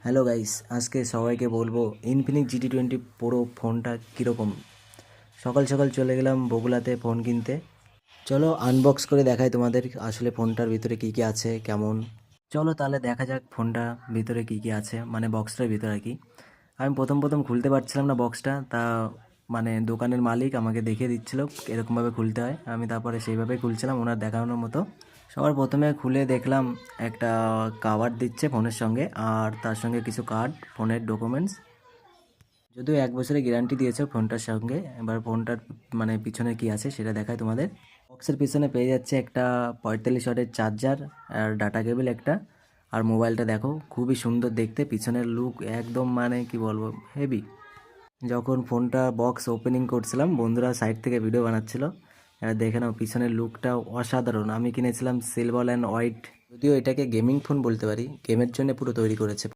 Hello guys, আজকে সবাইকে বলবো ইনফিনিক্স GT20 প্রো ফোনটা কীরকম। সকাল সকাল চলে গেলাম বগুলাতে ফোন কিনতে। চলো আনবক্স করে দেখাই তোমাদের আসলে ফোনটার ভিতরে কী কী আছে কেমন। চলো তাহলে দেখা যাক ফোনটা ভিতরে কী কী আছে, মানে বক্সটার ভিতরে আর কি। আমি প্রথম প্রথম খুলতে পারছিলাম না বক্সটা, তা মানে দোকানের মালিক আমাকে দেখিয়ে দিচ্ছিল এরকমভাবে খুলতে হয়। আমি তারপরে সেইভাবেই খুলছিলাম ওনার দেখানোর মতো। সবার প্রথমে খুলে দেখলাম একটা কাভার দিচ্ছে ফোনের সঙ্গে, আর তার সঙ্গে কিছু কার্ড, ফোনের ডকুমেন্টস। যদিও 1 বছরের গ্যারান্টি দিয়েছে ফোনটার সঙ্গে। এবার ফোনটার মানে পিছনে কি আছে সেটা দেখায় তোমাদের। বক্সের পিছনে পেয়ে যাচ্ছে একটা 45 ওয়াটের চার্জার আর ডাটা কেবল একটা। আর মোবাইলটা দেখো খুবই সুন্দর দেখতে, পিছনের লুক একদম মানে কি বলবো হেভি। যখন ফোনটা বক্স ওপেনিং করছিলাম বন্ধুরা সাইড থেকে ভিডিও বানাচ্ছিল। এবার দেখে নাও পিছনের লুকটা অসাধারণ। আমি কিনেছিলাম সিলভার অ্যান্ড হোয়াইট, যদিও এটাকে গেমিং ফোন বলতে পারি, গেমের জন্য পুরো তৈরি করেছে।